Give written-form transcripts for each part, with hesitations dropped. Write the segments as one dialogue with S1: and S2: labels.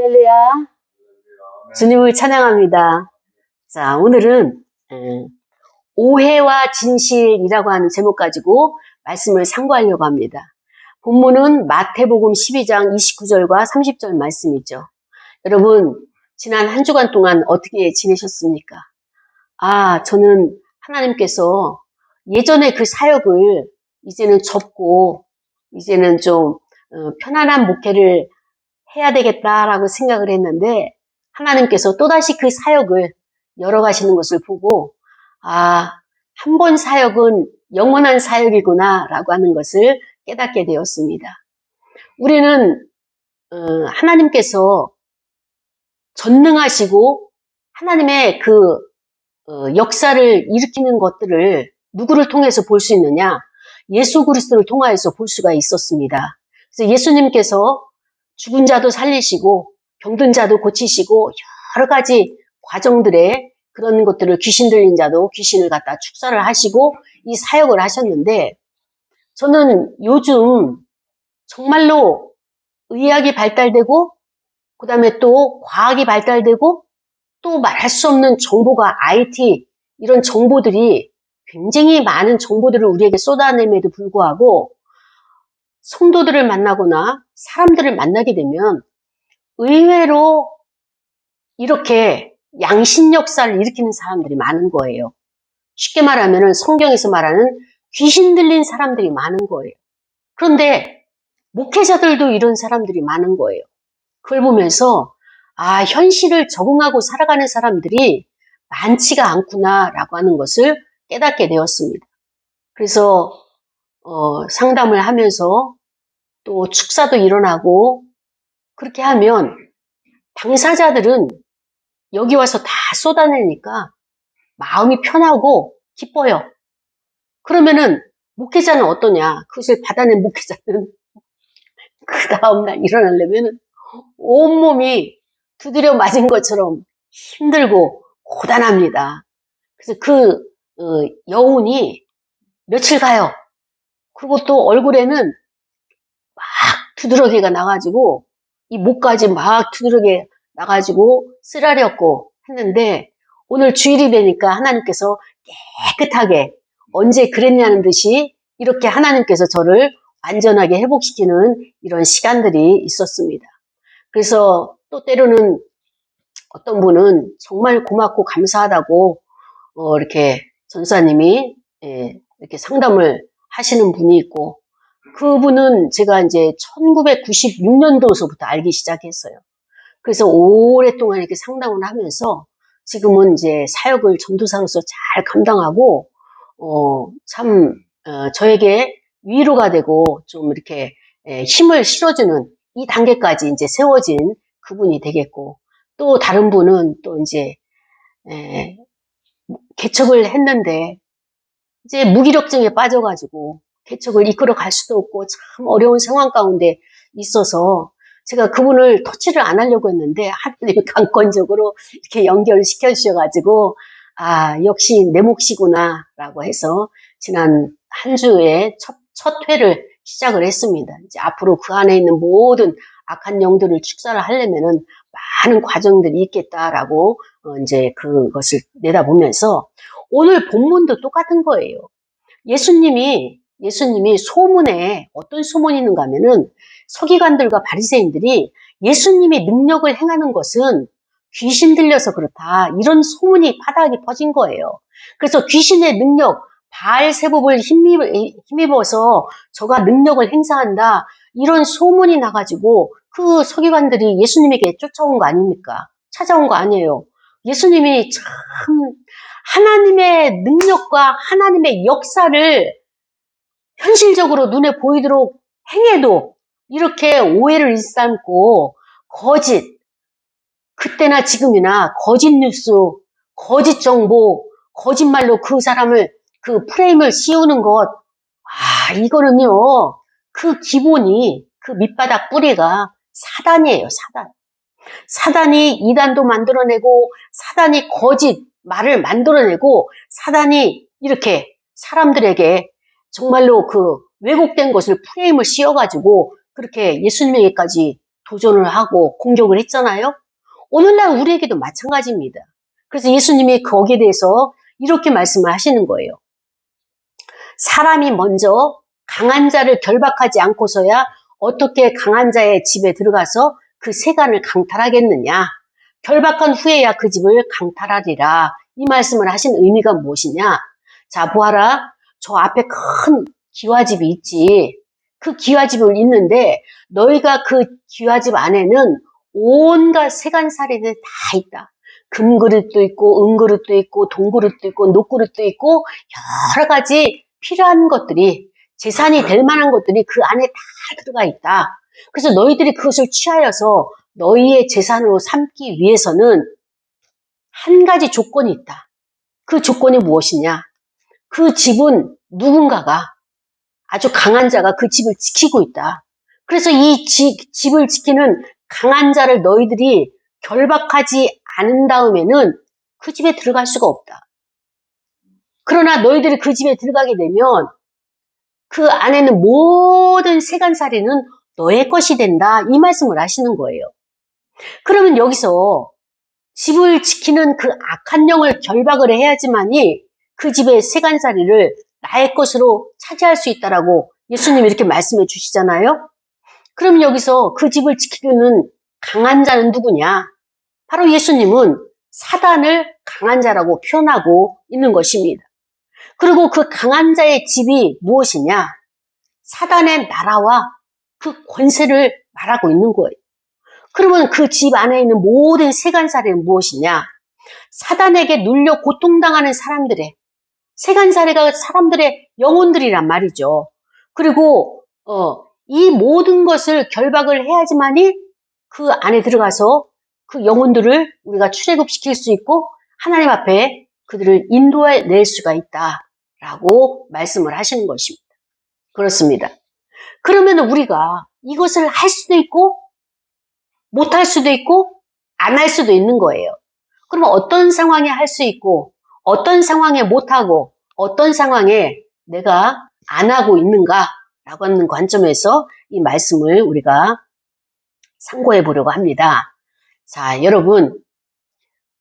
S1: 할렐루야. 주님을 찬양합니다. 자, 오늘은 오해와 진실이라고 하는 제목 가지고 말씀을 상고하려고 합니다. 본문은 마태복음 12장 29절과 30절 말씀이죠. 여러분, 지난 한 주간 동안 어떻게 지내셨습니까? 저는 하나님께서 예전에 그 사역을 이제는 접고 이제는 좀 편안한 목회를 해야 되겠다라고 생각을 했는데 하나님께서 또다시 그 사역을 열어가시는 것을 보고 한 번 사역은 영원한 사역이구나 라고 하는 것을 깨닫게 되었습니다. 우리는 하나님께서 전능하시고 하나님의 그 역사를 일으키는 것들을 누구를 통해서 볼 수 있느냐? 예수 그리스도를 통하여서 볼 수가 있었습니다. 그래서 예수님께서 죽은 자도 살리시고 병든 자도 고치시고 여러 가지 과정들에 그런 것들을 귀신 들린 자도 귀신을 갖다 축사를 하시고 이 사역을 하셨는데 저는 요즘 정말로 의학이 발달되고 그 다음에 또 과학이 발달되고 또 말할 수 없는 정보가 IT 이런 정보들이 굉장히 많은 정보들을 우리에게 쏟아냄에도 불구하고 성도들을 만나거나 사람들을 만나게 되면 의외로 이렇게 양심 역사를 일으키는 사람들이 많은 거예요. 쉽게 말하면 성경에서 말하는 귀신 들린 사람들이 많은 거예요. 그런데 목회자들도 이런 사람들이 많은 거예요. 그걸 보면서 현실을 적응하고 살아가는 사람들이 많지가 않구나라고 하는 것을 깨닫게 되었습니다. 그래서 상담을 하면서 또 축사도 일어나고 그렇게 하면 당사자들은 여기 와서 다 쏟아내니까 마음이 편하고 기뻐요. 그러면은 목회자는 어떠냐? 그것을 받아낸 목회자는 그 다음날 일어나려면 온몸이 두드려 맞은 것처럼 힘들고 고단합니다. 그래서 그 여운이 며칠 가요. 그리고 또 얼굴에는 막 두드러기가 나가지고 이 목까지 막 두드러기 나가지고 쓰라렸고 했는데 오늘 주일이 되니까 하나님께서 깨끗하게 언제 그랬냐는 듯이 이렇게 하나님께서 저를 완전하게 회복시키는 이런 시간들이 있었습니다. 그래서 또 때로는 어떤 분은 정말 고맙고 감사하다고 이렇게 전사님이 이렇게 상담을 하시는 분이 있고 그분은 제가 이제 1996년도서부터 알기 시작했어요. 그래서 오랫동안 이렇게 상담을 하면서 지금은 이제 사역을 전도사로서 잘 감당하고 저에게 위로가 되고 좀 이렇게 힘을 실어주는 이 단계까지 이제 세워진 그분이 되겠고 또 다른 분은 또 이제 개척을 했는데 이제 무기력증에 빠져가지고 개척을 이끌어 갈 수도 없고 참 어려운 상황 가운데 있어서 제가 그분을 터치를 안 하려고 했는데 하나님이 강권적으로 이렇게 연결시켜 주셔가지고 역시 내 몫이구나 라고 해서 지난 한 주에 첫 회를 시작을 했습니다. 이제 앞으로 그 안에 있는 모든 악한 영들을 축사를 하려면은 많은 과정들이 있겠다라고 이제 그것을 내다보면서 오늘 본문도 똑같은 거예요. 예수님이 소문에 어떤 소문이 있는가 하면은 서기관들과 바리새인들이 예수님이 능력을 행하는 것은 귀신 들려서 그렇다. 이런 소문이 바닥에 퍼진 거예요. 그래서 귀신의 능력, 바알세붑을 힘입어서 저가 능력을 행사한다. 이런 소문이 나가지고 그 서기관들이 예수님에게 쫓아온 거 아닙니까? 찾아온 거 아니에요. 예수님이 참 하나님의 능력과 하나님의 역사를 현실적으로 눈에 보이도록 행해도 이렇게 오해를 일삼고 거짓, 그때나 지금이나 거짓 뉴스, 거짓 정보, 거짓말로 그 사람을 그 프레임을 씌우는 것, 이거는요, 그 기본이 그 밑바닥 뿌리가 사단이에요, 사단. 사단이 이단도 만들어내고 사단이 거짓 말을 만들어내고 사단이 이렇게 사람들에게 정말로 그 왜곡된 것을 프레임을 씌워가지고 그렇게 예수님에게까지 도전을 하고 공격을 했잖아요. 오늘날 우리에게도 마찬가지입니다. 그래서 예수님이 거기에 대해서 이렇게 말씀을 하시는 거예요. 사람이 먼저 강한 자를 결박하지 않고서야 어떻게 강한 자의 집에 들어가서 그 세간을 강탈하겠느냐. 결박한 후에야 그 집을 강탈하리라. 이 말씀을 하신 의미가 무엇이냐. 자, 보아라. 저 앞에 큰 기와집이 있지. 그 기와집을 있는데 너희가 그 기와집 안에는 온갖 세간살이들이 다 있다. 금그릇도 있고 은그릇도 있고 동그릇도 있고 녹그릇도 있고 여러 가지 필요한 것들이 재산이 될 만한 것들이 그 안에 다 들어가 있다. 그래서 너희들이 그것을 취하여서 너희의 재산으로 삼기 위해서는 한 가지 조건이 있다. 그 조건이 무엇이냐? 그 집은 누군가가 아주 강한 자가 그 집을 지키고 있다. 그래서 이 집을 지키는 강한 자를 너희들이 결박하지 않은 다음에는 그 집에 들어갈 수가 없다. 그러나 너희들이 그 집에 들어가게 되면 그 안에는 모든 세간살이는 너의 것이 된다. 이 말씀을 하시는 거예요. 그러면 여기서 집을 지키는 그 악한 영을 결박을 해야지만이 그 집의 세간살이를 나의 것으로 차지할 수 있다라고 예수님이 이렇게 말씀해 주시잖아요. 그럼 여기서 그 집을 지키는 강한 자는 누구냐? 바로 예수님은 사단을 강한 자라고 표현하고 있는 것입니다. 그리고 그 강한 자의 집이 무엇이냐? 사단의 나라와 그 권세를 말하고 있는 거예요. 그러면 그 집 안에 있는 모든 세간살이는 무엇이냐? 사단에게 눌려 고통당하는 사람들의 세간살이가 사람들의 영혼들이란 말이죠. 그리고 이 모든 것을 결박을 해야지만이 그 안에 들어가서 그 영혼들을 우리가 출애굽시킬 수 있고 하나님 앞에 그들을 인도해낼 수가 있다라고 말씀을 하시는 것입니다. 그렇습니다. 그러면 우리가 이것을 할 수도 있고 못할 수도 있고 안 할 수도 있는 거예요. 그러면 어떤 상황에 할 수 있고 어떤 상황에 못하고 어떤 상황에 내가 안 하고 있는가라고 하는 관점에서 이 말씀을 우리가 참고해 보려고 합니다. 자, 여러분,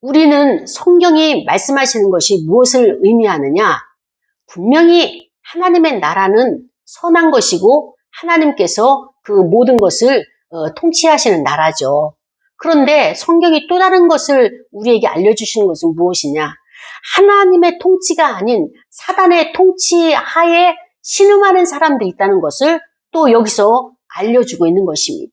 S1: 우리는 성경이 말씀하시는 것이 무엇을 의미하느냐? 분명히 하나님의 나라는 선한 것이고 하나님께서 그 모든 것을 통치하시는 나라죠. 그런데 성경이 또 다른 것을 우리에게 알려주시는 것은 무엇이냐? 하나님의 통치가 아닌 사단의 통치 하에 신음하는 사람들이 있다는 것을 또 여기서 알려주고 있는 것입니다.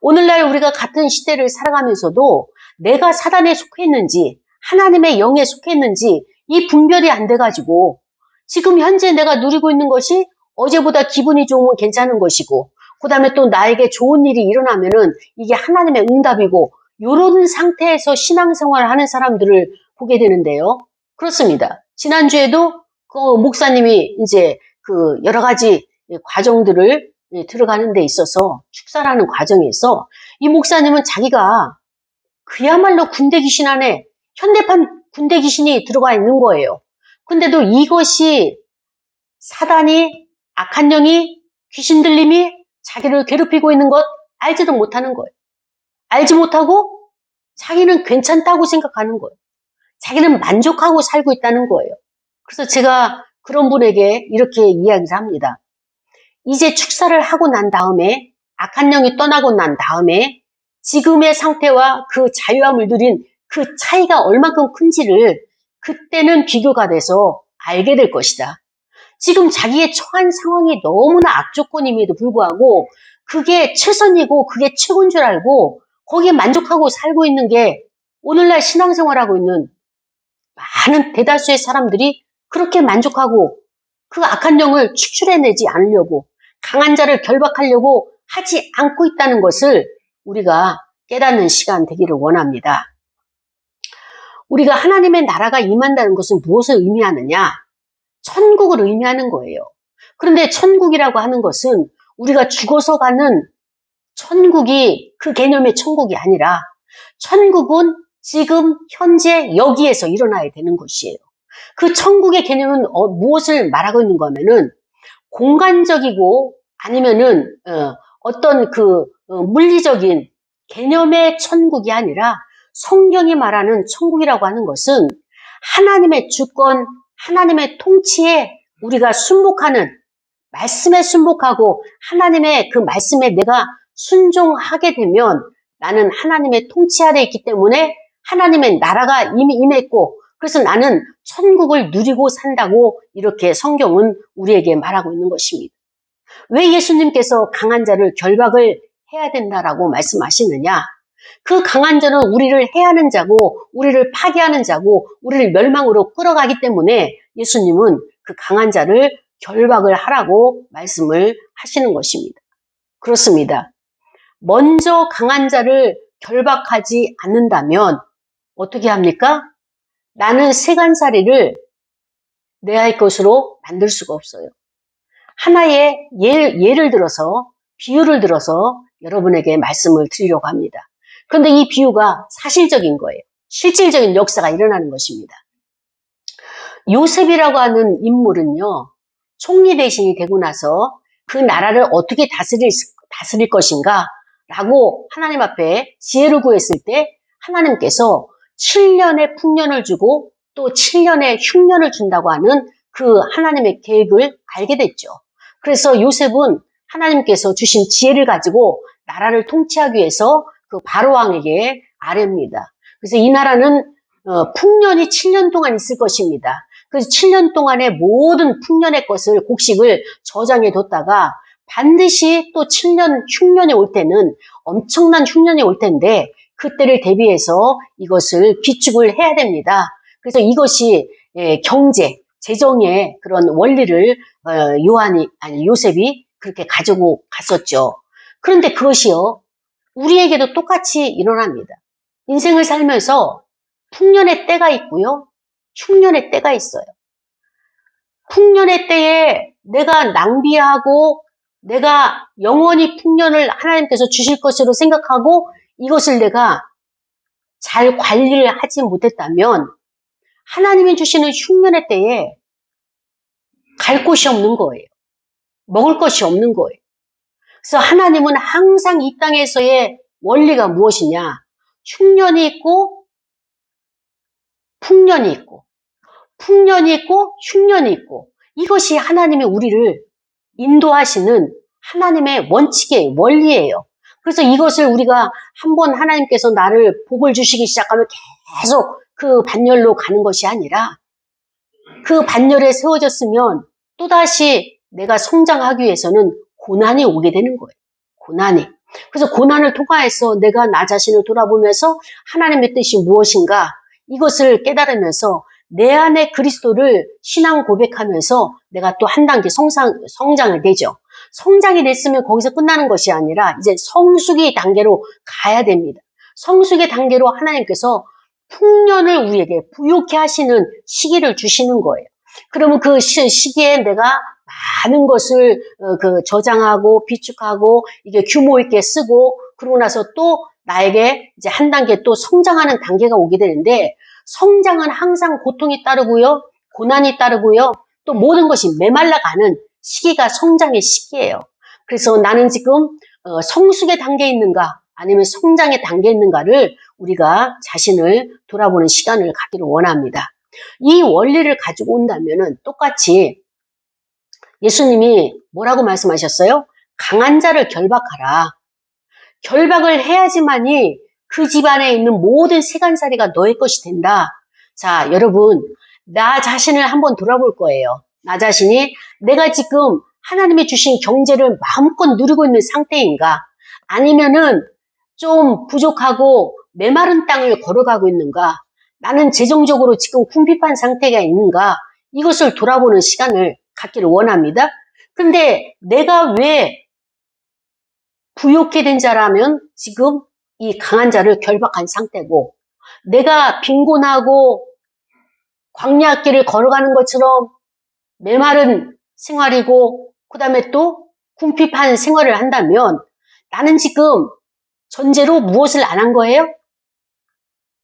S1: 오늘날 우리가 같은 시대를 살아가면서도 내가 사단에 속해 있는지 하나님의 영에 속해 있는지 이 분별이 안 돼가지고 지금 현재 내가 누리고 있는 것이 어제보다 기분이 좋으면 괜찮은 것이고 그 다음에 또 나에게 좋은 일이 일어나면은 이게 하나님의 응답이고 이런 상태에서 신앙생활을 하는 사람들을 보게 되는데요. 그렇습니다. 지난주에도 그 목사님이 이제 그 여러 가지 과정들을 들어가는 데 있어서 축사라는 과정에서 이 목사님은 자기가 그야말로 군대 귀신 안에 현대판 군대 귀신이 들어가 있는 거예요. 근데도 이것이 사단이 악한 영이 귀신 들림이 자기를 괴롭히고 있는 것 알지도 못하는 거예요. 알지 못하고 자기는 괜찮다고 생각하는 거예요. 자기는 만족하고 살고 있다는 거예요. 그래서 제가 그런 분에게 이렇게 이야기를 합니다. 이제 축사를 하고 난 다음에 악한 영이 떠나고 난 다음에 지금의 상태와 그 자유함을 누린 그 차이가 얼마큼 큰지를 그때는 비교가 돼서 알게 될 것이다. 지금 자기의 처한 상황이 너무나 악조건임에도 불구하고 그게 최선이고 그게 최고인 줄 알고 거기에 만족하고 살고 있는 게 오늘날 신앙생활하고 있는 많은 대다수의 사람들이 그렇게 만족하고 그 악한 영을 축출해내지 않으려고 강한 자를 결박하려고 하지 않고 있다는 것을 우리가 깨닫는 시간 되기를 원합니다. 우리가 하나님의 나라가 임한다는 것은 무엇을 의미하느냐? 천국을 의미하는 거예요. 그런데 천국이라고 하는 것은 우리가 죽어서 가는 천국이 그 개념의 천국이 아니라 천국은 지금 현재 여기에서 일어나야 되는 것이에요. 그 천국의 개념은 무엇을 말하고 있는 거면은 공간적이고 아니면은 어떤 그 물리적인 개념의 천국이 아니라 성경이 말하는 천국이라고 하는 것은 하나님의 주권, 하나님의 통치에 우리가 순복하는, 말씀에 순복하고 하나님의 그 말씀에 내가 순종하게 되면 나는 하나님의 통치 아래 있기 때문에 하나님의 나라가 이미 임했고, 그래서 나는 천국을 누리고 산다고 이렇게 성경은 우리에게 말하고 있는 것입니다. 왜 예수님께서 강한 자를 결박을 해야 된다라고 말씀하시느냐? 그 강한 자는 우리를 해하는 자고, 우리를 파괴하는 자고, 우리를 멸망으로 끌어가기 때문에 예수님은 그 강한 자를 결박을 하라고 말씀을 하시는 것입니다. 그렇습니다. 먼저 강한 자를 결박하지 않는다면 어떻게 합니까? 나는 세간살이를 내 할 것으로 만들 수가 없어요. 하나의 예를 들어서, 비유를 들어서 여러분에게 말씀을 드리려고 합니다. 그런데 이 비유가 사실적인 거예요. 실질적인 역사가 일어나는 것입니다. 요셉이라고 하는 인물은요, 총리 대신이 되고 나서 그 나라를 어떻게 다스릴 것인가 라고 하나님 앞에 지혜를 구했을 때 하나님께서 7년의 풍년을 주고 또 7년의 흉년을 준다고 하는 그 하나님의 계획을 알게 됐죠. 그래서 요셉은 하나님께서 주신 지혜를 가지고 나라를 통치하기 위해서 그 바로왕에게 아뢰입니다. 그래서 이 나라는 풍년이 7년 동안 있을 것입니다. 그래서 7년 동안의 모든 풍년의 것을 곡식을 저장해 뒀다가 반드시 또 7년 흉년이 올 때는 엄청난 흉년이 올 텐데 그때를 대비해서 이것을 비축을 해야 됩니다. 그래서 이것이 경제, 재정의 그런 원리를 요셉이 그렇게 가지고 갔었죠. 그런데 그것이요, 우리에게도 똑같이 일어납니다. 인생을 살면서 풍년의 때가 있고요, 흉년의 때가 있어요. 풍년의 때에 내가 낭비하고 내가 영원히 풍년을 하나님께서 주실 것으로 생각하고 이것을 내가 잘 관리를 하지 못했다면 하나님이 주시는 흉년의 때에 갈 곳이 없는 거예요. 먹을 것이 없는 거예요. 그래서 하나님은 항상 이 땅에서의 원리가 무엇이냐? 흉년이 있고 풍년이 있고 풍년이 있고 흉년이 있고, 이것이 하나님이 우리를 인도하시는 하나님의 원칙이에요. 원리예요. 그래서 이것을 우리가 한번 하나님께서 나를 복을 주시기 시작하면 계속 그 반열로 가는 것이 아니라 그 반열에 세워졌으면 또다시 내가 성장하기 위해서는 고난이 오게 되는 거예요. 고난이. 그래서 고난을 통과해서 내가 나 자신을 돌아보면서 하나님의 뜻이 무엇인가 이것을 깨달으면서 내 안에 그리스도를 신앙 고백하면서 내가 또 한 단계 성장을 되죠. 성장이 됐으면 거기서 끝나는 것이 아니라 이제 성숙의 단계로 가야 됩니다. 성숙의 단계로 하나님께서 풍년을 우리에게 부욕해 하시는 시기를 주시는 거예요. 그러면 그 시기에 내가 많은 것을 저장하고 비축하고 이게 규모 있게 쓰고 그러고 나서 또 나에게 이제 한 단계 또 성장하는 단계가 오게 되는데, 성장은 항상 고통이 따르고요, 고난이 따르고요, 또 모든 것이 메말라가는 시기가 성장의 시기예요. 그래서 나는 지금 성숙의 단계에 있는가 아니면 성장의 단계에 있는가를 우리가 자신을 돌아보는 시간을 갖기를 원합니다. 이 원리를 가지고 온다면은 똑같이 예수님이 뭐라고 말씀하셨어요? 강한 자를 결박하라. 결박을 해야지만이 그 집안에 있는 모든 세간살이가 너의 것이 된다. 자, 여러분, 나 자신을 한번 돌아볼 거예요. 나 자신이 내가 지금 하나님이 주신 경제를 마음껏 누리고 있는 상태인가? 아니면은 좀 부족하고 메마른 땅을 걸어가고 있는가? 나는 재정적으로 지금 궁핍한 상태가 있는가? 이것을 돌아보는 시간을 갖기를 원합니다. 근데 내가 왜 부욕해 된 자라면 지금 이 강한 자를 결박한 상태고, 내가 빈곤하고 광야길을 걸어가는 것처럼 메마른 생활이고 그 다음에 또 궁핍한 생활을 한다면 나는 지금 전제로 무엇을 안 한 거예요?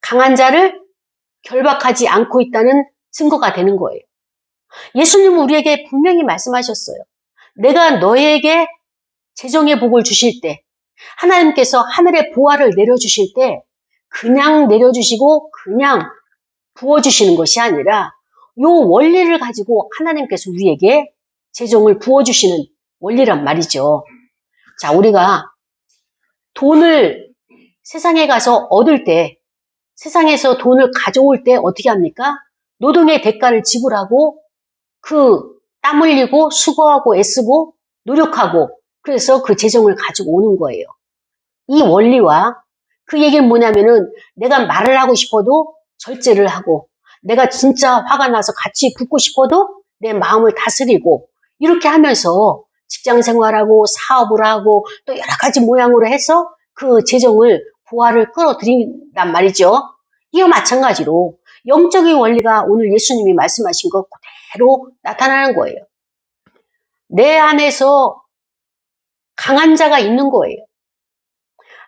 S1: 강한 자를 결박하지 않고 있다는 증거가 되는 거예요. 예수님은 우리에게 분명히 말씀하셨어요. 내가 너에게 재정의 복을 주실 때, 하나님께서 하늘의 보화를 내려주실 때 그냥 내려주시고 그냥 부어주시는 것이 아니라 요 원리를 가지고 하나님께서 우리에게 재정을 부어주시는 원리란 말이죠. 자, 우리가 돈을 세상에 가서 얻을 때, 세상에서 돈을 가져올 때 어떻게 합니까? 노동의 대가를 지불하고 그 땀 흘리고 수고하고 애쓰고 노력하고 그래서 그 재정을 가지고 오는 거예요. 이 원리와 그 얘기는 뭐냐면은 내가 말을 하고 싶어도 절제를 하고 내가 진짜 화가 나서 같이 붙고 싶어도 내 마음을 다스리고 이렇게 하면서 직장 생활하고 사업을 하고 또 여러 가지 모양으로 해서 그 재정을 부활을 끌어들인단 말이죠. 이와 마찬가지로 영적인 원리가 오늘 예수님이 말씀하신 것 그대로 나타나는 거예요. 내 안에서 강한 자가 있는 거예요.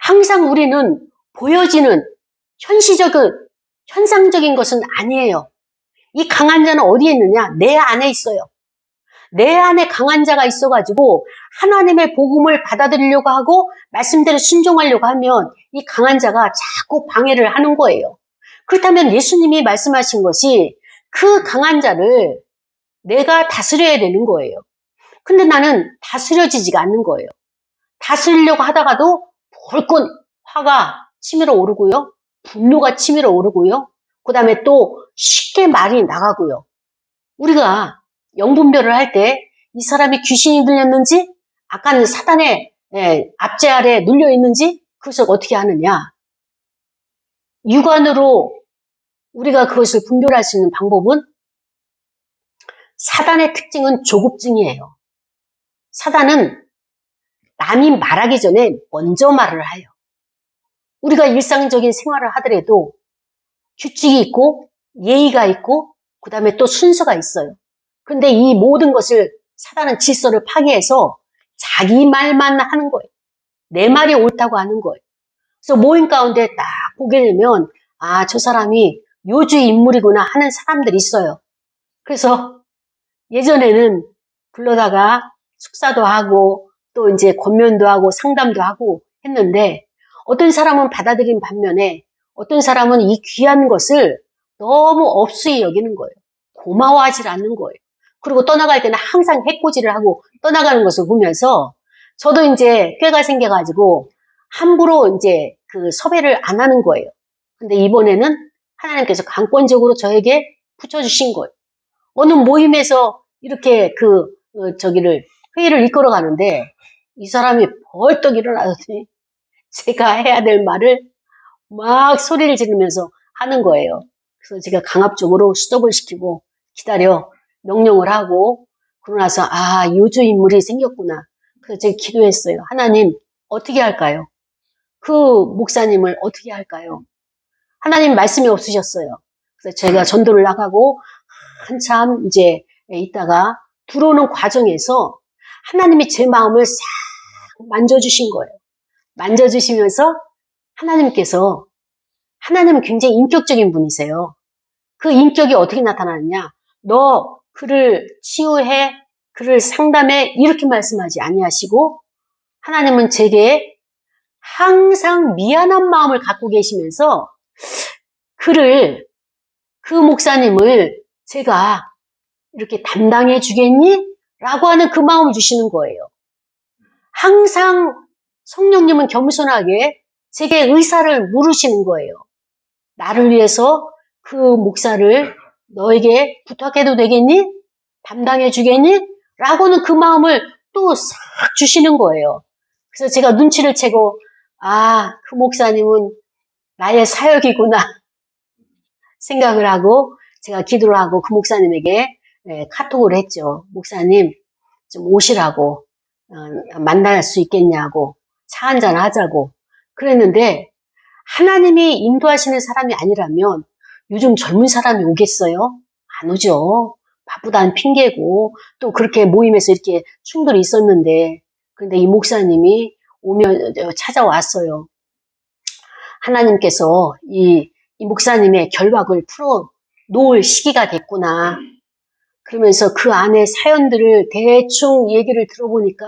S1: 항상 우리는 보여지는 현상적인 것은 아니에요. 이 강한 자는 어디에 있느냐? 내 안에 있어요. 내 안에 강한 자가 있어가지고 하나님의 복음을 받아들이려고 하고 말씀대로 순종하려고 하면 이 강한 자가 자꾸 방해를 하는 거예요. 그렇다면 예수님이 말씀하신 것이 그 강한 자를 내가 다스려야 되는 거예요. 근데 나는 다스려지지가 않는 거예요. 다스리려고 하다가도 불끈 화가 치밀어 오르고요. 분노가 치밀어 오르고요. 그 다음에 또 쉽게 말이 나가고요. 우리가 영분별을 할 때 이 사람이 귀신이 들렸는지 아까는 사단의 압제 아래 눌려 있는지 그것을 어떻게 하느냐. 육안으로 우리가 그것을 분별할 수 있는 방법은 사단의 특징은 조급증이에요. 사단은 남이 말하기 전에 먼저 말을 해요. 우리가 일상적인 생활을 하더라도 규칙이 있고 예의가 있고 그 다음에 또 순서가 있어요. 근데 이 모든 것을 사단은 질서를 파괴해서 자기 말만 하는 거예요. 내 말이 옳다고 하는 거예요. 그래서 모임 가운데 딱 보게 되면 아, 저 사람이 요주의 인물이구나 하는 사람들이 있어요. 그래서 예전에는 불러다가 축사도 하고 또 이제 권면도 하고 상담도 하고 했는데 어떤 사람은 받아들인 반면에 어떤 사람은 이 귀한 것을 너무 없이 여기는 거예요. 고마워하지 않는 거예요. 그리고 떠나갈 때는 항상 해코지를 하고 떠나가는 것을 보면서 저도 이제 꾀가 생겨가지고 함부로 이제 그 섭외를 안 하는 거예요. 근데 이번에는 하나님께서 강권적으로 저에게 붙여주신 거예요. 어느 모임에서 이렇게 회의를 이끌어 가는데 이 사람이 벌떡 일어나더니 제가 해야 될 말을 막 소리를 지르면서 하는 거예요. 그래서 제가 강압적으로 스톱을 시키고 기다려 명령을 하고 그러고 나서 아, 요주 인물이 생겼구나. 그래서 제가 기도했어요. 하나님 어떻게 할까요? 그 목사님을 어떻게 할까요? 하나님 말씀이 없으셨어요. 그래서 제가 전도를 나가고 한참 이제 있다가 들어오는 과정에서 하나님이 제 마음을 싹 만져주신 거예요. 만져주시면서 하나님은 굉장히 인격적인 분이세요. 그 인격이 어떻게 나타나느냐? 너 그를 치유해, 그를 상담해 이렇게 말씀하지 아니하시고 하나님은 제게 항상 미안한 마음을 갖고 계시면서 그 목사님을 제가 이렇게 담당해 주겠니? 라고 하는 그 마음을 주시는 거예요. 항상 성령님은 겸손하게 제게 의사를 물으시는 거예요. 나를 위해서 그 목사를 너에게 부탁해도 되겠니? 담당해 주겠니? 라고는 그 마음을 또 싹 주시는 거예요. 그래서 제가 눈치를 채고 아, 그 목사님은 나의 사역이구나 생각을 하고 제가 기도를 하고 그 목사님에게 카톡을 했죠. 목사님 좀 오시라고 만날 수 있겠냐고 차 한잔 하자고 그랬는데 하나님이 인도하시는 사람이 아니라면 요즘 젊은 사람이 오겠어요? 안 오죠. 바쁘다는 핑계고 또 그렇게 모임에서 이렇게 충돌이 있었는데 근데 이 목사님이 찾아왔어요. 하나님께서 이 목사님의 결박을 풀어 놓을 시기가 됐구나. 그러면서 그 안에 사연들을 대충 얘기를 들어보니까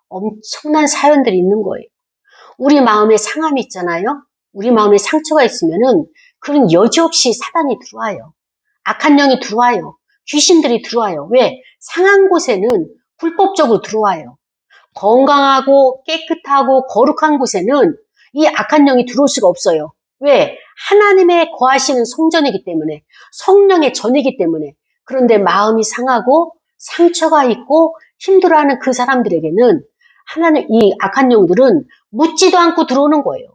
S1: 엄청난 사연들이 있는 거예요. 우리 마음에 상함이 있잖아요. 우리 마음에 상처가 있으면은 그런 여지없이 사단이 들어와요. 악한 영이 들어와요. 귀신들이 들어와요. 왜? 상한 곳에는 불법적으로 들어와요. 건강하고 깨끗하고 거룩한 곳에는 이 악한 영이 들어올 수가 없어요. 왜? 하나님의 거하시는 성전이기 때문에, 성령의 전이기 때문에. 그런데 마음이 상하고 상처가 있고 힘들어하는 그 사람들에게는 하나님, 이 악한 영들은 묻지도 않고 들어오는 거예요.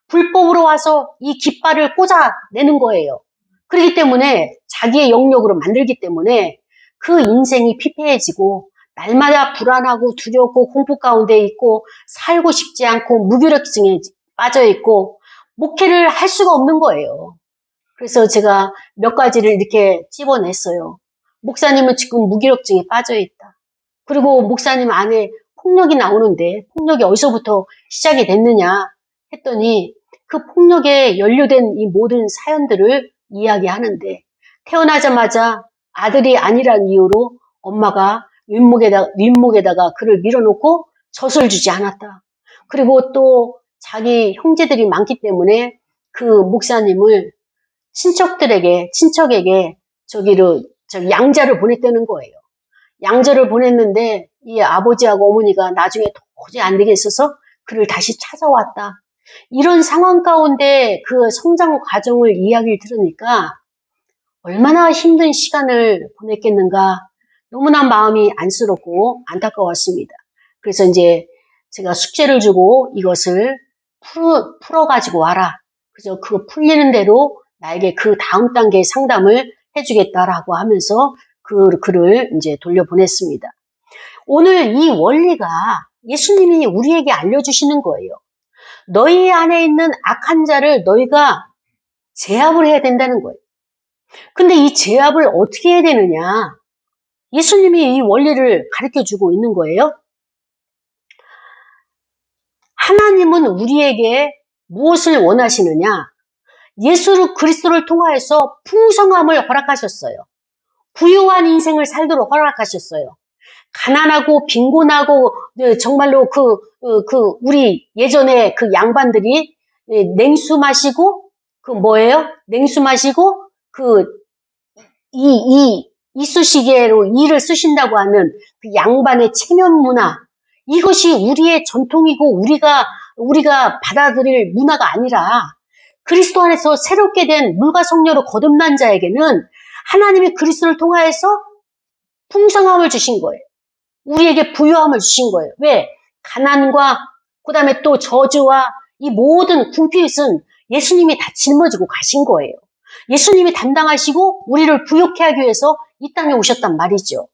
S1: 불법으로 와서 이 깃발을 꽂아내는 거예요. 그렇기 때문에 자기의 영역으로 만들기 때문에 그 인생이 피폐해지고 날마다 불안하고 두렵고 공포 가운데 있고 살고 싶지 않고 무기력증에 빠져 있고 목회를 할 수가 없는 거예요. 그래서 제가 몇 가지를 이렇게 찝어냈어요. 목사님은 지금 무기력증에 빠져 있다. 그리고 목사님 안에 폭력이 나오는데 폭력이 어디서부터 시작이 됐느냐 했더니 그 폭력에 연루된 이 모든 사연들을 이야기하는데 태어나자마자 아들이 아니란 이유로 엄마가 윗목에다가 그를 밀어놓고 젖을 주지 않았다. 그리고 또 자기 형제들이 많기 때문에 그 목사님을 친척에게 양자를 보냈다는 거예요. 양자를 보냈는데 이 아버지하고 어머니가 나중에 도저히 안 되겠어서 그를 다시 찾아왔다. 이런 상황 가운데 그 성장 과정을 이야기를 들으니까 얼마나 힘든 시간을 보냈겠는가. 너무나 마음이 안쓰럽고 안타까웠습니다. 그래서 이제 제가 숙제를 주고 이것을 풀어가지고 와라. 그래서 그 풀리는 대로 나에게 그 다음 단계의 상담을 해주겠다라고 하면서 그 글을 이제 돌려보냈습니다. 오늘 이 원리가 예수님이 우리에게 알려주시는 거예요. 너희 안에 있는 악한 자를 너희가 제압을 해야 된다는 거예요. 근데 이 제압을 어떻게 해야 되느냐? 예수님이 이 원리를 가르쳐주고 있는 거예요. 하나님은 우리에게 무엇을 원하시느냐? 예수 그리스도를 통하여서 풍성함을 허락하셨어요. 부유한 인생을 살도록 허락하셨어요. 가난하고 빈곤하고 정말로 우리 예전에 그 양반들이 냉수 마시고 냉수 마시고 이쑤시개로 이를 쓰신다고 하는 그 양반의 체면 문화, 이것이 우리의 전통이고 우리가 받아들일 문화가 아니라 그리스도 안에서 새롭게 된 물과 성령으로 거듭난 자에게는 하나님이 그리스도를 통하여서 풍성함을 주신 거예요. 우리에게 부유함을 주신 거예요. 왜? 가난과 그 다음에 또 저주와 이 모든 궁핍은 예수님이 다 짊어지고 가신 거예요. 예수님이 담당하시고 우리를 부욕해 하기 위해서 이 땅에 오셨단 말이죠.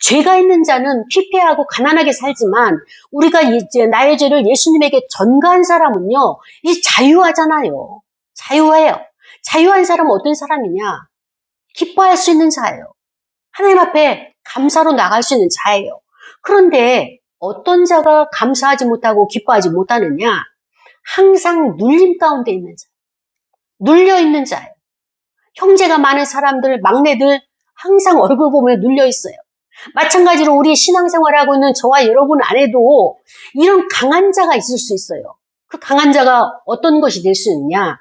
S1: 죄가 있는 자는 피폐하고 가난하게 살지만 우리가 이제 나의 죄를 예수님에게 전가한 사람은요, 이 자유하잖아요. 자유해요. 자유한 사람은 어떤 사람이냐? 기뻐할 수 있는 자예요. 하나님 앞에 감사로 나갈 수 있는 자예요. 그런데 어떤 자가 감사하지 못하고 기뻐하지 못하느냐? 항상 눌림 가운데 있는 자. 눌려 있는 자예요. 형제가 많은 사람들, 막내들 항상 얼굴 보면 눌려 있어요. 마찬가지로 우리 신앙생활하고 있는 저와 여러분 안에도 이런 강한 자가 있을 수 있어요. 그 강한 자가 어떤 것이 될 수 있느냐?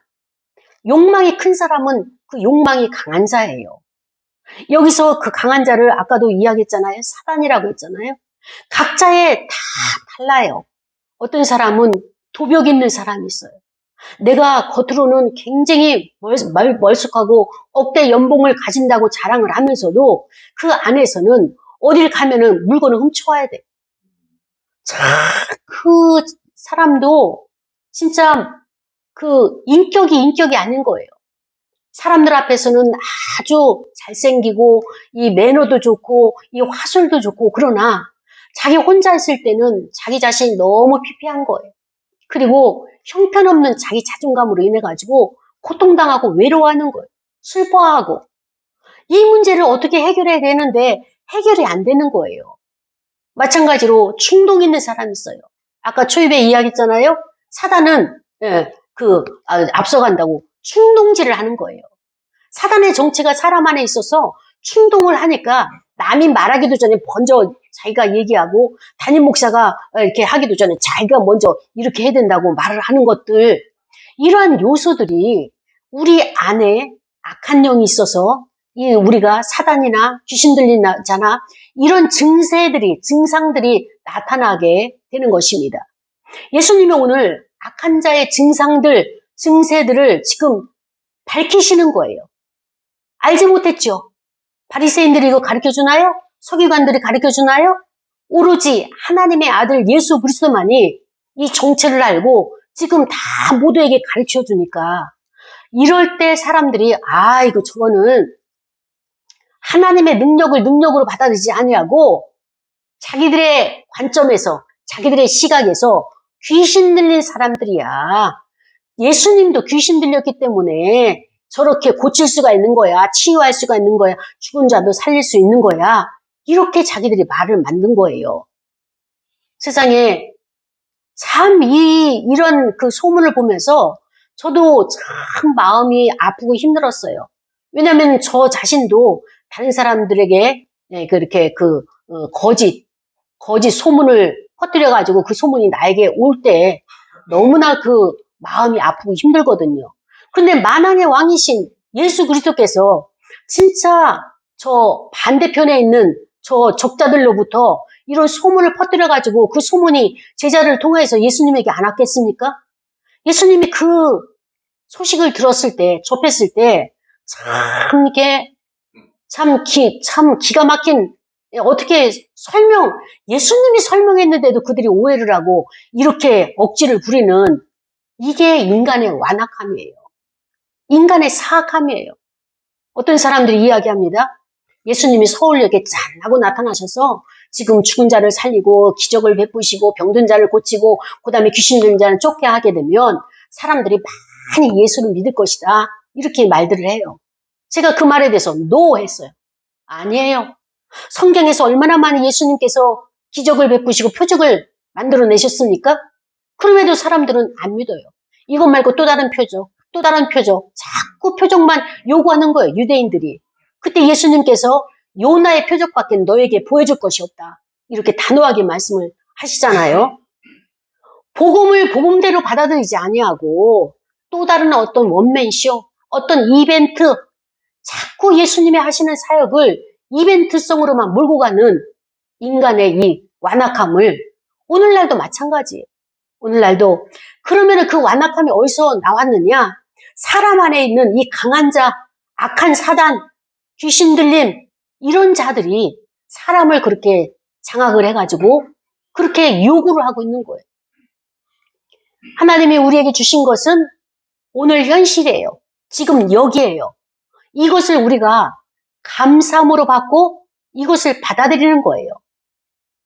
S1: 욕망이 큰 사람은 그 욕망이 강한 자예요. 여기서 그 강한 자를 아까도 이야기했잖아요. 사단이라고 했잖아요. 각자의 다 달라요. 어떤 사람은 도벽 있는 사람이 있어요. 내가 겉으로는 굉장히 멀쑥하고 억대 연봉을 가진다고 자랑을 하면서도 그 안에서는 어딜 가면은 물건을 훔쳐와야 돼. 참, 그 사람도 진짜 그 인격이 아닌 거예요. 사람들 앞에서는 아주 잘생기고 이 매너도 좋고 이 화술도 좋고 그러나 자기 혼자 있을 때는 자기 자신이 너무 피폐한 거예요. 그리고 형편없는 자기 자존감으로 인해 가지고 고통당하고 외로워하는 거예요. 슬퍼하고. 이 문제를 어떻게 해결해야 되는데 해결이 안 되는 거예요. 마찬가지로 충동 있는 사람이 있어요. 아까 초입에 이야기했잖아요. 사단은 앞서간다고 충동질을 하는 거예요. 사단의 정체가 사람 안에 있어서 충동을 하니까 남이 말하기도 전에 먼저 자기가 얘기하고 담임 목사가 이렇게 하기도 전에 자기가 먼저 이렇게 해야 된다고 말을 하는 것들, 이러한 요소들이 우리 안에 악한 영이 있어서 우리가 사단이나 귀신 들리잖아, 이런 증상들이 나타나게 되는 것입니다. 예수님이 오늘 악한 자의 증세들을 지금 밝히시는 거예요. 알지 못했죠? 바리새인들이 이거 가르쳐주나요? 서기관들이 가르쳐주나요? 오로지 하나님의 아들 예수 그리스도만이 이 정체를 알고 지금 다 모두에게 가르쳐주니까, 이럴 때 사람들이 이거 저거는 하나님의 능력으로 받아들이지 아니하고 자기들의 관점에서, 자기들의 시각에서 귀신 들린 사람들이야. 예수님도 귀신 들렸기 때문에 저렇게 고칠 수가 있는 거야. 치유할 수가 있는 거야. 죽은 자도 살릴 수 있는 거야. 이렇게 자기들이 말을 만든 거예요. 세상에 참 이런 그 소문을 보면서 저도 참 마음이 아프고 힘들었어요. 왜냐하면 저 자신도 다른 사람들에게 그렇게 거짓 소문을 퍼뜨려가지고 그 소문이 나에게 올 때 너무나 그 마음이 아프고 힘들거든요. 근데 만왕의 왕이신 예수 그리스도께서 진짜 저 반대편에 있는 저 적자들로부터 이런 소문을 퍼뜨려가지고 그 소문이 제자를 통해서 예수님에게 안 왔겠습니까? 예수님이 그 소식을 들었을 때, 접했을 때, 참 기가 막힌, 어떻게 예수님이 설명했는데도 그들이 오해를 하고 이렇게 억지를 부리는, 이게 인간의 완악함이에요. 인간의 사악함이에요. 어떤 사람들이 이야기합니다. 예수님이 서울역에 짠 하고 나타나셔서 지금 죽은 자를 살리고 기적을 베푸시고 병든 자를 고치고 그다음에 귀신 들린 자를 쫓게 하게 되면 사람들이 많이 예수를 믿을 것이다. 이렇게 말들을 해요. 제가 그 말에 대해서 노 했어요. 아니에요. 성경에서 얼마나 많이 예수님께서 기적을 베푸시고 표적을 만들어내셨습니까? 그럼에도 사람들은 안 믿어요. 이것 말고 또 다른 표적, 자꾸 표적만 요구하는 거예요, 유대인들이. 그때 예수님께서 요나의 표적밖에 너에게 보여줄 것이 없다. 이렇게 단호하게 말씀을 하시잖아요. 복음을 복음대로 받아들이지 아니하고 또 다른 어떤 원맨쇼, 어떤 이벤트, 자꾸 예수님이 하시는 사역을 이벤트성으로만 몰고 가는 인간의 이 완악함을, 오늘날도 마찬가지예요. 오늘날도. 그러면 그 완악함이 어디서 나왔느냐? 사람 안에 있는 이 강한 자, 악한 사단, 귀신 들림, 이런 자들이 사람을 그렇게 장악을 해가지고 그렇게 요구를 하고 있는 거예요. 하나님이 우리에게 주신 것은 오늘 현실이에요. 지금 여기에요. 이것을 우리가 감사함으로 받고 이것을 받아들이는 거예요.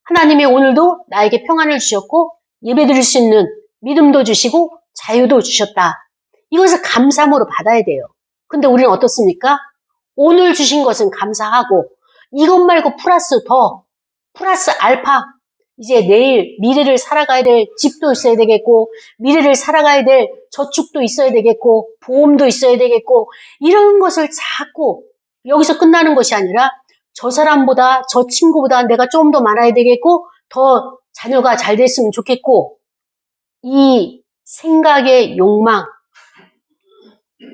S1: 하나님이 오늘도 나에게 평안을 주셨고 예배드릴 수 있는 믿음도 주시고 자유도 주셨다. 이것을 감사함으로 받아야 돼요. 근데 우리는 어떻습니까? 오늘 주신 것은 감사하고 이것 말고 플러스 알파, 이제 내일 미래를 살아가야 될 집도 있어야 되겠고 미래를 살아가야 될 저축도 있어야 되겠고 보험도 있어야 되겠고, 이런 것을 자꾸 여기서 끝나는 것이 아니라 저 사람보다 저 친구보다 내가 좀 더 많아야 되겠고 더 자녀가 잘 됐으면 좋겠고, 이 생각의 욕망,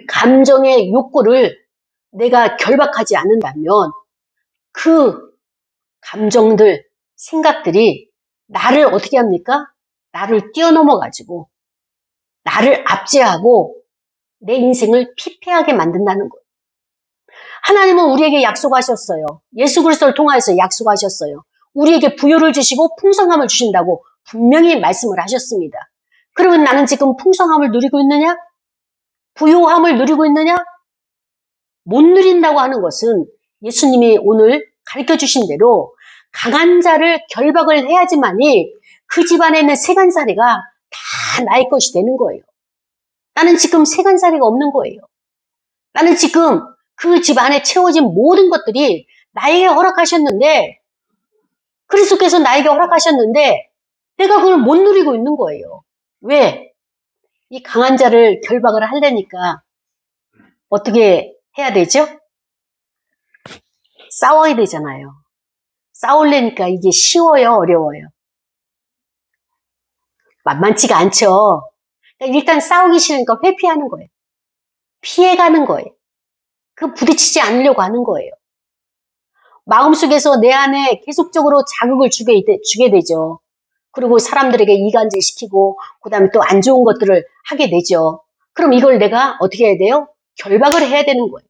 S1: 감정의 욕구를 내가 결박하지 않는다면 그 감정들, 생각들이 나를 어떻게 합니까? 나를 뛰어넘어가지고 나를 압제하고 내 인생을 피폐하게 만든다는 거예요. 하나님은 우리에게 약속하셨어요. 예수 그리스도를 통하여서 약속하셨어요. 우리에게 부요를 주시고 풍성함을 주신다고 분명히 말씀을 하셨습니다. 그러면 나는 지금 풍성함을 누리고 있느냐? 부요함을 누리고 있느냐? 못 누린다고 하는 것은 예수님이 오늘 가르쳐 주신 대로 강한 자를 결박을 해야지만이 그 집안에 있는 세간살이가 다 나의 것이 되는 거예요. 나는 지금 세간살이가 없는 거예요. 나는 지금 그 집안에 채워진 모든 것들이 나에게 허락하셨는데, 그리스도께서 나에게 허락하셨는데 내가 그걸 못 누리고 있는 거예요. 왜? 이 강한 자를 결박을 하려니까 어떻게 해야 되죠? 싸워야 되잖아요. 싸우려니까 이게 쉬워요, 어려워요? 만만치가 않죠. 그러니까 일단 싸우기 싫으니까 회피하는 거예요. 피해가는 거예요. 그 부딪히지 않으려고 하는 거예요. 마음속에서 내 안에 계속적으로 자극을 주게 되죠. 그리고 사람들에게 이간질시키고 그다음에 또 안 좋은 것들을 하게 되죠. 그럼 이걸 내가 어떻게 해야 돼요? 결박을 해야 되는 거예요.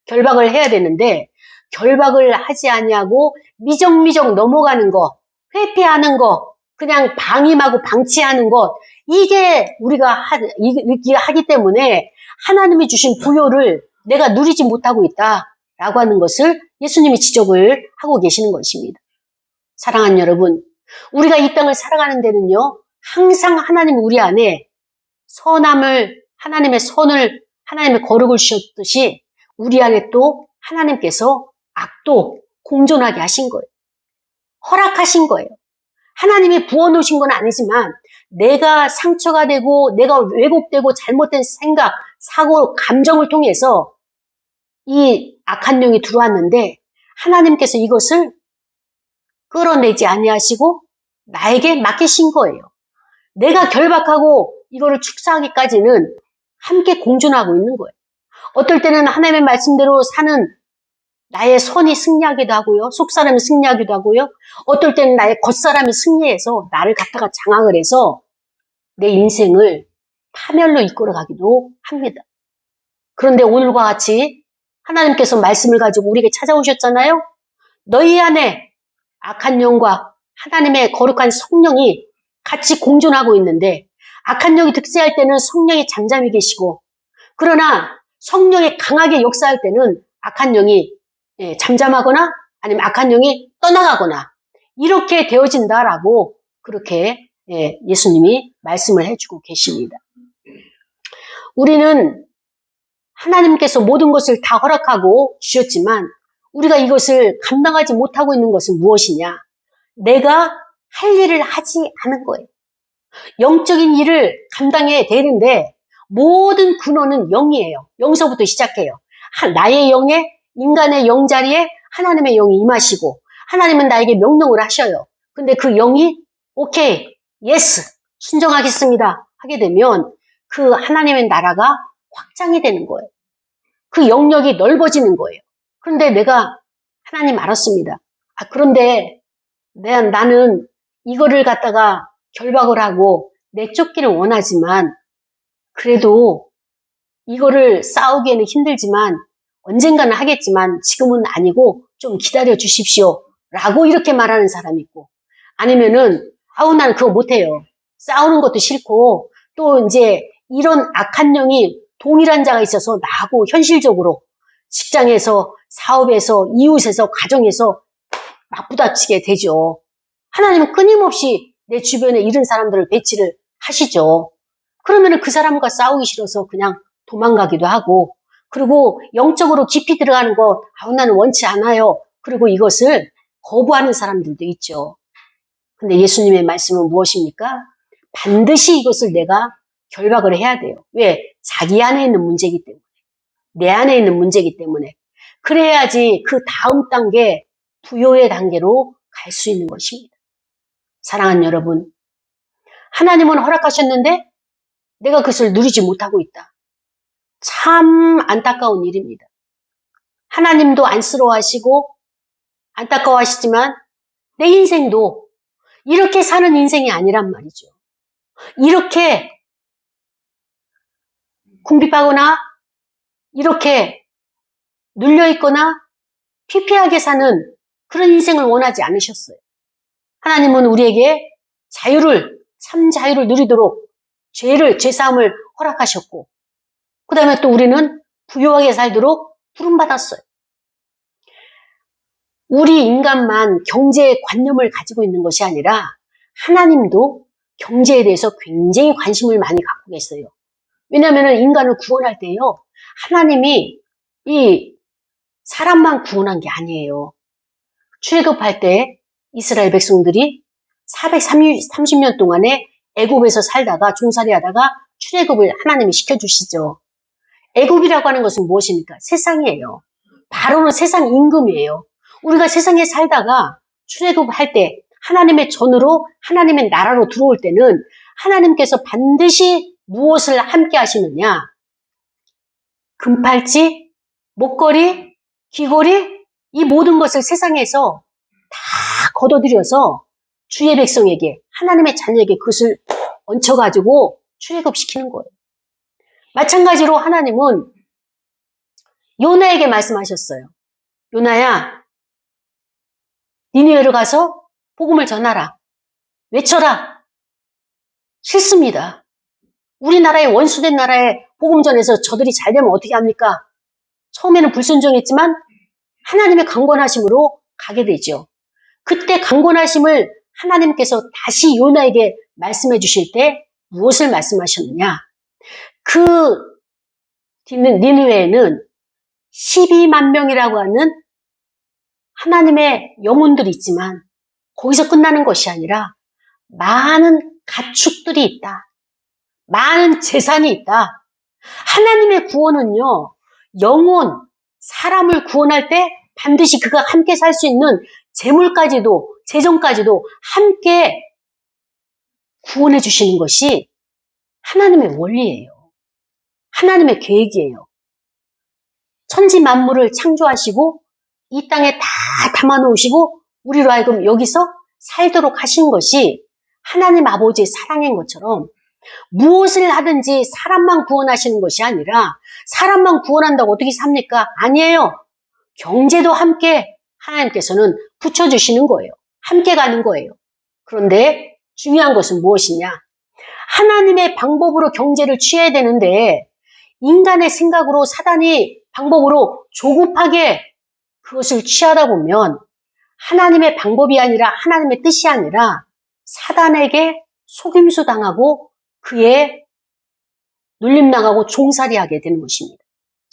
S1: 결박을 해야 되는데 결박을 하지 아니하고 미적미적 넘어가는 거, 회피하는 거, 그냥 방임하고 방치하는 것, 이게 우리가 하기 때문에 하나님이 주신 부요를 내가 누리지 못하고 있다라고 하는 것을 예수님이 지적을 하고 계시는 것입니다. 사랑하는 여러분, 우리가 이 땅을 살아가는 데는요, 항상 하나님이 우리 안에 하나님의 선을, 하나님의 거룩을 주셨듯이 우리 안에 또 하나님께서 악도 공존하게 하신 거예요. 허락하신 거예요. 하나님이 부어놓으신 건 아니지만 내가 상처가 되고 내가 왜곡되고 잘못된 생각, 사고, 감정을 통해서 이 악한 영이 들어왔는데 하나님께서 이것을 끌어내지 아니하시고 나에게 맡기신 거예요. 내가 결박하고 이거를 축사하기까지는 함께 공존하고 있는 거예요. 어떨 때는 하나님의 말씀대로 사는 나의 선이 승리하기도 하고요. 속사람이 승리하기도 하고요. 어떨 때는 나의 겉사람이 승리해서 나를 갖다가 장악을 해서 내 인생을 파멸로 이끌어가기도 합니다. 그런데 오늘과 같이 하나님께서 말씀을 가지고 우리에게 찾아오셨잖아요. 너희 안에 악한 영과 하나님의 거룩한 성령이 같이 공존하고 있는데 악한 영이 득세할 때는 성령이 잠잠히 계시고 그러나 성령이 강하게 역사할 때는 악한 영이 잠잠하거나 아니면 악한 영이 떠나가거나 이렇게 되어진다라고 그렇게 예수님이 말씀을 해주고 계십니다. 우리는 하나님께서 모든 것을 다 허락하고 주셨지만 우리가 이것을 감당하지 못하고 있는 것은 무엇이냐? 내가 할 일을 하지 않은 거예요. 영적인 일을 감당해야 되는데 모든 근원은 영이에요. 영서부터 시작해요. 나의 영에 인간의 영 자리에 하나님의 영이 임하시고 하나님은 나에게 명령을 하셔요. 근데 그 영이 오케이, 예스, 순종하겠습니다 하게 되면 그 하나님의 나라가 확장이 되는 거예요. 그 영역이 넓어지는 거예요. 그런데 내가 하나님 알았습니다. 그런데 나는 이거를 갖다가 결박을 하고 내쫓기를 원하지만 그래도 이거를 싸우기에는 힘들지만 언젠가는 하겠지만 지금은 아니고 좀 기다려 주십시오 라고 이렇게 말하는 사람이 있고 아니면은 나는 그거 못해요. 싸우는 것도 싫고 또 이제 이런 악한 영이 동일한 자가 있어서 나하고 현실적으로 직장에서 사업에서 이웃에서 가정에서 맞부딪히게 되죠. 하나님은 끊임없이 내 주변에 이런 사람들을 배치를 하시죠. 그러면은 그 사람과 싸우기 싫어서 그냥 도망가기도 하고 그리고 영적으로 깊이 들어가는 거 나는 원치 않아요. 그리고 이것을 거부하는 사람들도 있죠. 근데 예수님의 말씀은 무엇입니까? 반드시 이것을 내가 결박을 해야 돼요. 왜? 자기 안에 있는 문제이기 때문에. 내 안에 있는 문제이기 때문에. 그래야지 그 다음 단계, 부요의 단계로 갈 수 있는 것입니다. 사랑하는 여러분, 하나님은 허락하셨는데 내가 그것을 누리지 못하고 있다. 참 안타까운 일입니다. 하나님도 안쓰러워하시고 안타까워하시지만 내 인생도 이렇게 사는 인생이 아니란 말이죠. 이렇게 궁핍하거나 이렇게 눌려있거나 피폐하게 사는 그런 인생을 원하지 않으셨어요. 하나님은 우리에게 참 자유를 누리도록 죄사함을 허락하셨고 그 다음에 또 우리는 부유하게 살도록 부름받았어요. 우리 인간만 경제의 관념을 가지고 있는 것이 아니라 하나님도 경제에 대해서 굉장히 관심을 많이 갖고 계세요. 왜냐하면 인간을 구원할 때요. 하나님이 이 사람만 구원한 게 아니에요. 출애굽할 때 이스라엘 백성들이 430년 동안에 애굽에서 살다가 종살이하다가 출애굽을 하나님이 시켜주시죠. 애굽이라고 하는 것은 무엇입니까? 세상이에요. 바로는 세상 임금이에요. 우리가 세상에 살다가 출애굽할 때 하나님의 전으로 하나님의 나라로 들어올 때는 하나님께서 반드시 무엇을 함께 하시느냐? 금팔찌, 목걸이, 귀걸이 이 모든 것을 세상에서 다 걷어들여서 주의 백성에게 하나님의 자녀에게 그것을 얹혀가지고 출애굽시키는 거예요. 마찬가지로 하나님은 요나에게 말씀하셨어요. 요나야, 니느웨로 가서 복음을 전하라. 외쳐라. 싫습니다. 우리나라의 원수된 나라에 복음 전해서 저들이 잘 되면 어떻게 합니까? 처음에는 불순종했지만 하나님의 강권하심으로 가게 되죠. 그때 강권하심을 하나님께서 다시 요나에게 말씀해 주실 때 무엇을 말씀하셨느냐? 그 니느웨에는 12만 명이라고 하는 하나님의 영혼들이 있지만 거기서 끝나는 것이 아니라 많은 가축들이 있다. 많은 재산이 있다. 하나님의 구원은요, 영혼, 사람을 구원할 때 반드시 그가 함께 살 수 있는 재물까지도, 재정까지도 함께 구원해 주시는 것이 하나님의 원리예요. 하나님의 계획이에요. 천지 만물을 창조하시고 이 땅에 다 담아놓으시고 우리로 하여금 여기서 살도록 하신 것이 하나님 아버지의 사랑인 것처럼 무엇을 하든지 사람만 구원하시는 것이 아니라 사람만 구원한다고 어떻게 삽니까? 아니에요. 경제도 함께 하나님께서는 붙여주시는 거예요. 함께 가는 거예요. 그런데 중요한 것은 무엇이냐? 하나님의 방법으로 경제를 취해야 되는데 인간의 생각으로 사단이 방법으로 조급하게 그것을 취하다 보면 하나님의 방법이 아니라 하나님의 뜻이 아니라 사단에게 속임수 당하고 그의 눌림당하고 종살이하게 되는 것입니다.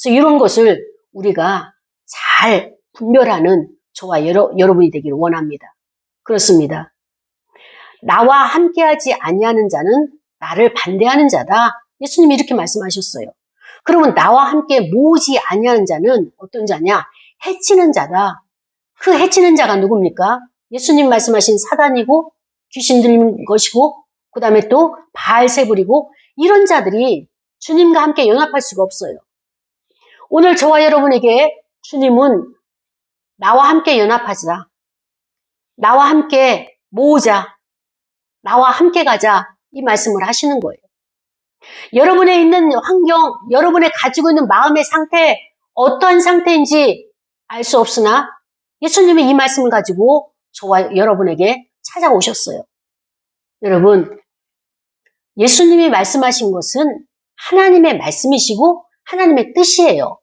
S1: 그래서 이런 것을 우리가 잘 분별하는 저와 여러분이 되기를 원합니다. 그렇습니다. 나와 함께하지 아니하는 자는 나를 반대하는 자다. 예수님이 이렇게 말씀하셨어요. 그러면 나와 함께 모으지 아니하는 자는 어떤 자냐? 해치는 자다. 그 해치는 자가 누굽니까? 예수님 말씀하신 사단이고 귀신 들린 것이고 그 다음에 또 바알세불이고 이런 자들이 주님과 함께 연합할 수가 없어요. 오늘 저와 여러분에게 주님은 나와 함께 연합하자. 나와 함께 모으자. 나와 함께 가자. 이 말씀을 하시는 거예요. 여러분의 있는 환경, 여러분의 가지고 있는 마음의 상태, 어떠한 상태인지 알 수 없으나 예수님이 이 말씀을 가지고 저와 여러분에게 찾아오셨어요. 여러분, 예수님이 말씀하신 것은 하나님의 말씀이시고 하나님의 뜻이에요.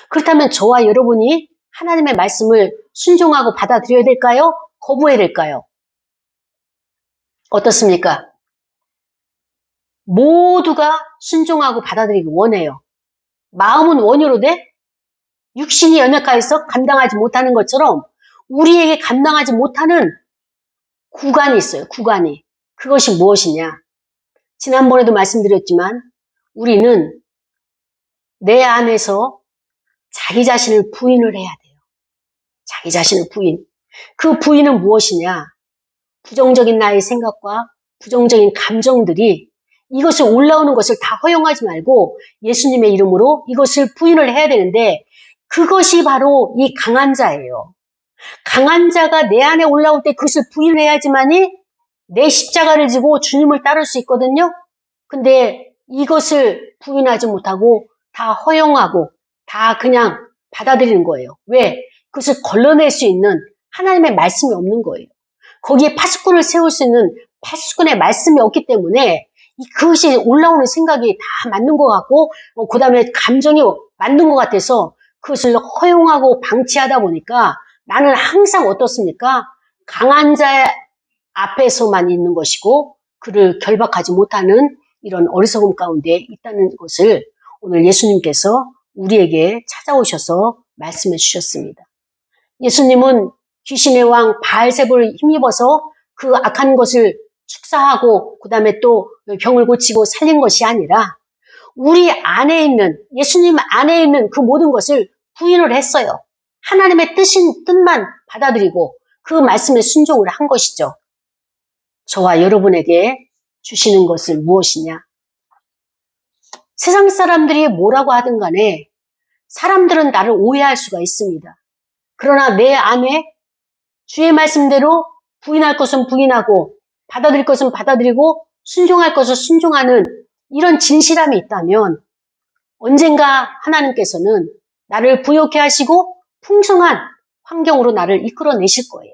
S1: 그렇다면 저와 여러분이 하나님의 말씀을 순종하고 받아들여야 될까요? 거부해야 될까요? 어떻습니까? 모두가 순종하고 받아들이기 원해요. 마음은 원효로 돼? 육신이 연약하여서 감당하지 못하는 것처럼 우리에게 감당하지 못하는 구간이 있어요. 구간이. 그것이 무엇이냐? 지난번에도 말씀드렸지만 우리는 내 안에서 자기 자신을 부인을 해야 돼요. 자기 자신을 부인. 그 부인은 무엇이냐? 부정적인 나의 생각과 부정적인 감정들이 이것을 올라오는 것을 다 허용하지 말고 예수님의 이름으로 이것을 부인을 해야 되는데 그것이 바로 이 강한 자예요. 강한 자가 내 안에 올라올 때 그것을 부인해야지만이 내 십자가를 지고 주님을 따를 수 있거든요. 근데 이것을 부인하지 못하고 다 허용하고 다 그냥 받아들이는 거예요. 왜? 그것을 걸러낼 수 있는 하나님의 말씀이 없는 거예요. 거기에 파수꾼을 세울 수 있는 파수꾼의 말씀이 없기 때문에 그것이 올라오는 생각이 다 맞는 것 같고 그 다음에 감정이 맞는 것 같아서 그것을 허용하고 방치하다 보니까 나는 항상 어떻습니까? 강한 자 앞에서만 있는 것이고 그를 결박하지 못하는 이런 어리석음 가운데 있다는 것을 오늘 예수님께서 우리에게 찾아오셔서 말씀해 주셨습니다. 예수님은 귀신의 왕 바알세불을 힘입어서 그 악한 것을 축사하고 그 다음에 또 병을 고치고 살린 것이 아니라 우리 안에 있는 예수님 안에 있는 그 모든 것을 부인을 했어요. 하나님의 뜻만 받아들이고 그 말씀에 순종을 한 것이죠. 저와 여러분에게 주시는 것은 무엇이냐? 세상 사람들이 뭐라고 하든 간에 사람들은 나를 오해할 수가 있습니다. 그러나 내 안에 주의 말씀대로 부인할 것은 부인하고 받아들일 것은 받아들이고 순종할 것은 순종하는 이런 진실함이 있다면 언젠가 하나님께서는 나를 부욕해 하시고 풍성한 환경으로 나를 이끌어내실 거예요.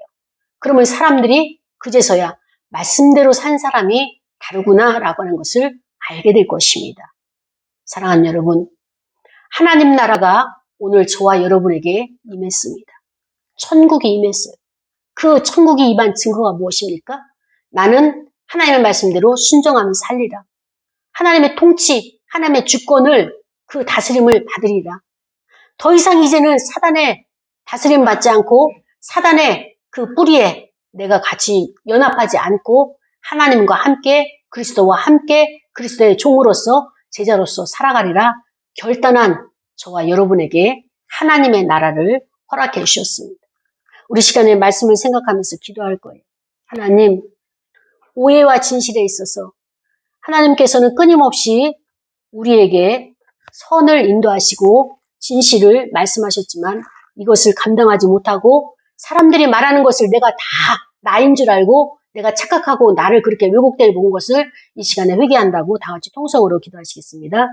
S1: 그러면 사람들이 그제서야 말씀대로 산 사람이 다르구나라고 하는 것을 알게 될 것입니다. 사랑하는 여러분, 하나님 나라가 오늘 저와 여러분에게 임했습니다. 천국이 임했어요. 그 천국이 임한 증거가 무엇입니까? 나는 하나님의 말씀대로 순종하며 살리라. 하나님의 통치, 하나님의 주권을 그 다스림을 받으리라. 더 이상 이제는 사단의 다스림 받지 않고 사단의 그 뿌리에 내가 같이 연합하지 않고 하나님과 함께 그리스도와 함께 그리스도의 종으로서 제자로서 살아가리라 결단한 저와 여러분에게 하나님의 나라를 허락해 주셨습니다. 우리 시간에 말씀을 생각하면서 기도할 거예요. 하나님, 오해와 진실에 있어서 하나님께서는 끊임없이 우리에게 선을 인도하시고 진실을 말씀하셨지만 이것을 감당하지 못하고 사람들이 말하는 것을 내가 다 나인 줄 알고 내가 착각하고 나를 그렇게 왜곡되게 본 것을 이 시간에 회개한다고 다 같이 통성으로 기도하시겠습니다.